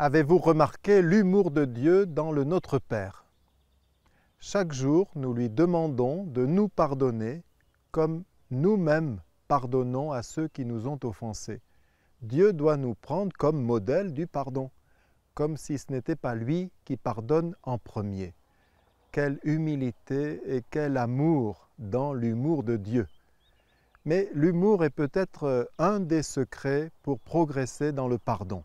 Avez-vous remarqué l'humour de Dieu dans le Notre Père? Chaque jour, nous lui demandons de nous pardonner comme nous-mêmes pardonnons à ceux qui nous ont offensés. Dieu doit nous prendre comme modèle du pardon, comme si ce n'était pas lui qui pardonne en premier. Quelle humilité et quel amour dans l'humour de Dieu! Mais l'humour est peut-être un des secrets pour progresser dans le pardon.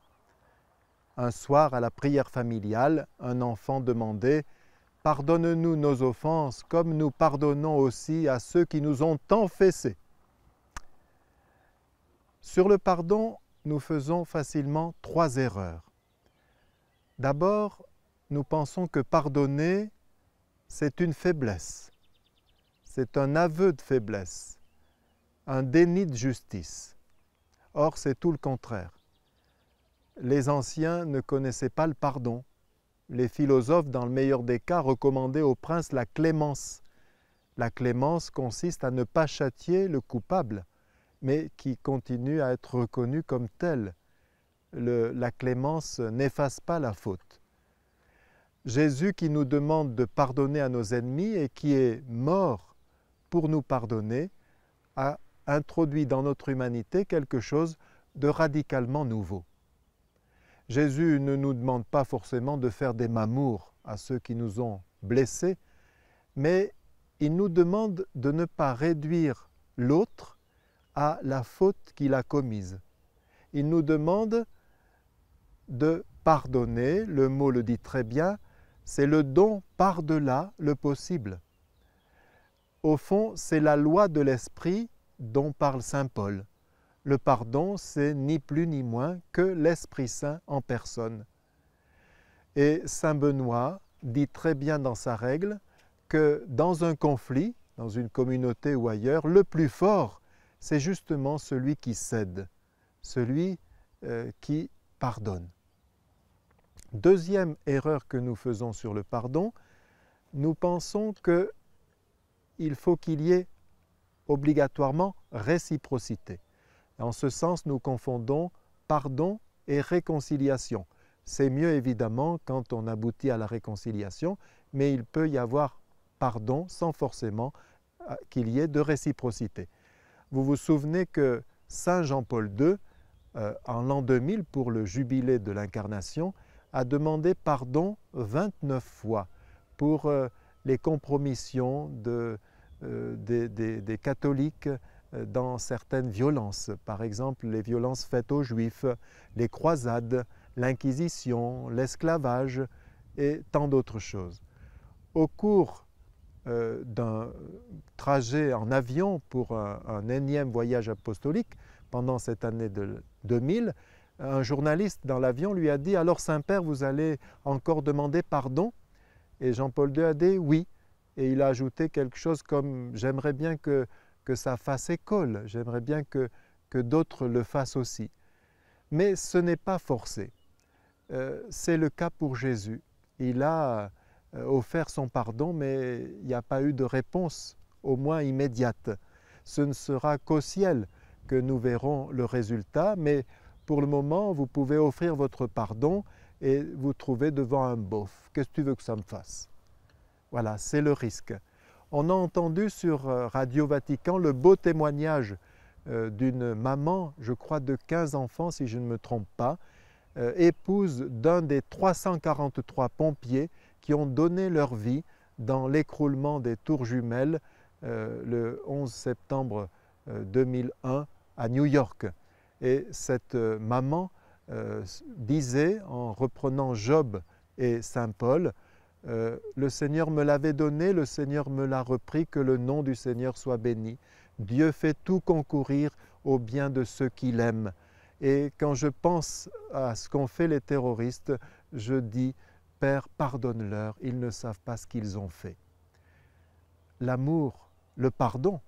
Un soir, à la prière familiale, un enfant demandait « Pardonne-nous nos offenses, comme nous pardonnons aussi à ceux qui nous ont tant fessés. » Sur le pardon, nous faisons facilement 3 erreurs. D'abord, nous pensons que pardonner, c'est une faiblesse. C'est un aveu de faiblesse, un déni de justice. Or, c'est tout le contraire. Les anciens ne connaissaient pas le pardon. Les philosophes, dans le meilleur des cas, recommandaient aux princes la clémence. La clémence consiste à ne pas châtier le coupable, mais qui continue à être reconnu comme tel. La clémence n'efface pas la faute. Jésus qui nous demande de pardonner à nos ennemis et qui est mort pour nous pardonner, a introduit dans notre humanité quelque chose de radicalement nouveau. Jésus ne nous demande pas forcément de faire des mamours à ceux qui nous ont blessés, mais il nous demande de ne pas réduire l'autre à la faute qu'il a commise. Il nous demande de pardonner, le mot le dit très bien, c'est le don par-delà le possible. Au fond, c'est la loi de l'esprit dont parle saint Paul. Le pardon, c'est ni plus ni moins que l'Esprit Saint en personne. Et saint Benoît dit très bien dans sa règle que dans un conflit, dans une communauté ou ailleurs, le plus fort, c'est justement celui qui cède, celui qui pardonne. Deuxième erreur que nous faisons sur le pardon, nous pensons qu'il faut qu'il y ait obligatoirement réciprocité. En ce sens, nous confondons pardon et réconciliation. C'est mieux évidemment quand on aboutit à la réconciliation, mais il peut y avoir pardon sans forcément qu'il y ait de réciprocité. Vous vous souvenez que saint Jean-Paul II, en l'an 2000, pour le jubilé de l'Incarnation, a demandé pardon 29 fois pour les compromissions des catholiques dans certaines violences, par exemple les violences faites aux Juifs, les croisades, l'Inquisition, l'esclavage et tant d'autres choses. Au cours d'un trajet en avion pour un énième voyage apostolique, pendant cette année de 2000, un journaliste dans l'avion lui a dit « Alors Saint-Père, vous allez encore demander pardon ?» Et Jean-Paul II a dit « Oui ». Et il a ajouté quelque chose comme « J'aimerais bien que ça fasse école, j'aimerais bien que d'autres le fassent aussi. » Mais ce n'est pas forcé. C'est le cas pour Jésus. Il a offert son pardon, mais il n'y a pas eu de réponse, au moins immédiate. Ce ne sera qu'au ciel que nous verrons le résultat, mais pour le moment, vous pouvez offrir votre pardon et vous trouver devant un bof. Qu'est-ce que tu veux que ça me fasse? Voilà, c'est le risque. On a entendu sur Radio Vatican le beau témoignage d'une maman, je crois de 15 enfants si je ne me trompe pas, épouse d'un des 343 pompiers qui ont donné leur vie dans l'écroulement des tours jumelles le 11 septembre 2001 à New York. Et cette maman disait, en reprenant Job et saint Paul, le Seigneur me l'avait donné, le Seigneur me l'a repris, que le nom du Seigneur soit béni. Dieu fait tout concourir au bien de ceux qui l'aiment. Et quand je pense à ce qu'ont fait les terroristes, je dis, Père, pardonne-leur, ils ne savent pas ce qu'ils ont fait. L'amour, le pardon,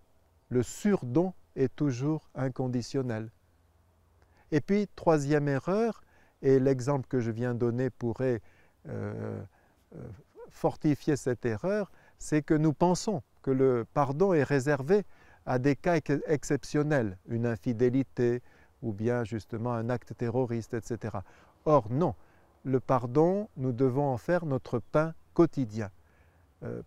le surdon est toujours inconditionnel. Et puis, troisième erreur, et l'exemple que je viens de donner pourrait fortifier cette erreur, c'est que nous pensons que le pardon est réservé à des cas exceptionnels, une infidélité ou bien justement un acte terroriste, etc. Or non, le pardon, nous devons en faire notre pain quotidien.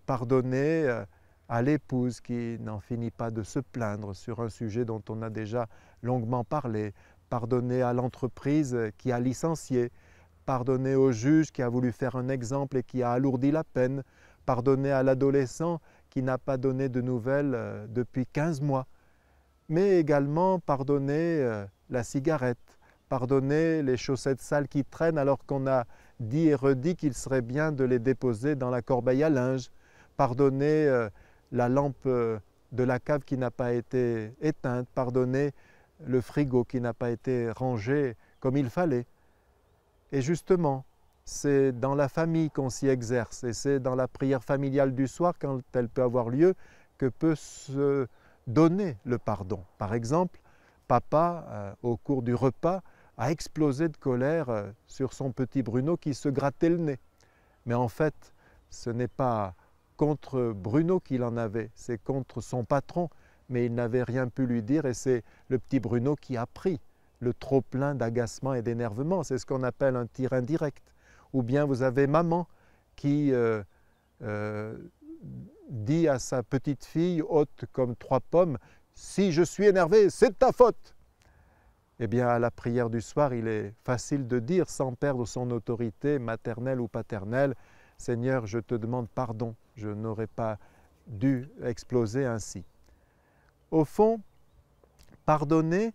Pardonner à l'épouse qui n'en finit pas de se plaindre sur un sujet dont on a déjà longuement parlé, pardonner à l'entreprise qui a licencié, pardonner au juge qui a voulu faire un exemple et qui a alourdi la peine, pardonner à l'adolescent qui n'a pas donné de nouvelles depuis 15 mois, mais également pardonner la cigarette, pardonner les chaussettes sales qui traînent alors qu'on a dit et redit qu'il serait bien de les déposer dans la corbeille à linge, pardonner la lampe de la cave qui n'a pas été éteinte, pardonner le frigo qui n'a pas été rangé comme il fallait. Et justement, c'est dans la famille qu'on s'y exerce et c'est dans la prière familiale du soir, quand elle peut avoir lieu, que peut se donner le pardon. Par exemple, papa, au cours du repas, a explosé de colère sur son petit Bruno qui se grattait le nez. Mais en fait, ce n'est pas contre Bruno qu'il en avait, c'est contre son patron, mais il n'avait rien pu lui dire et c'est le petit Bruno qui a pris le trop-plein d'agacement et d'énervement. C'est ce qu'on appelle un tir indirect. Ou bien vous avez maman qui dit à sa petite fille, haute comme 3 pommes, « Si je suis énervé, c'est de ta faute !» Eh bien, à la prière du soir, il est facile de dire, sans perdre son autorité maternelle ou paternelle, « Seigneur, je te demande pardon, je n'aurais pas dû exploser ainsi. » Au fond, pardonner,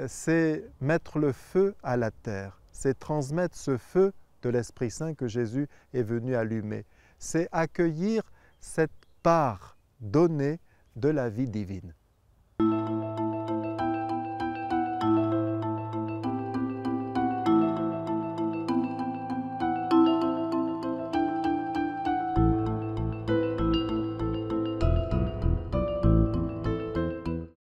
c'est mettre le feu à la terre, c'est transmettre ce feu de l'Esprit Saint que Jésus est venu allumer. C'est accueillir cette part donnée de la vie divine.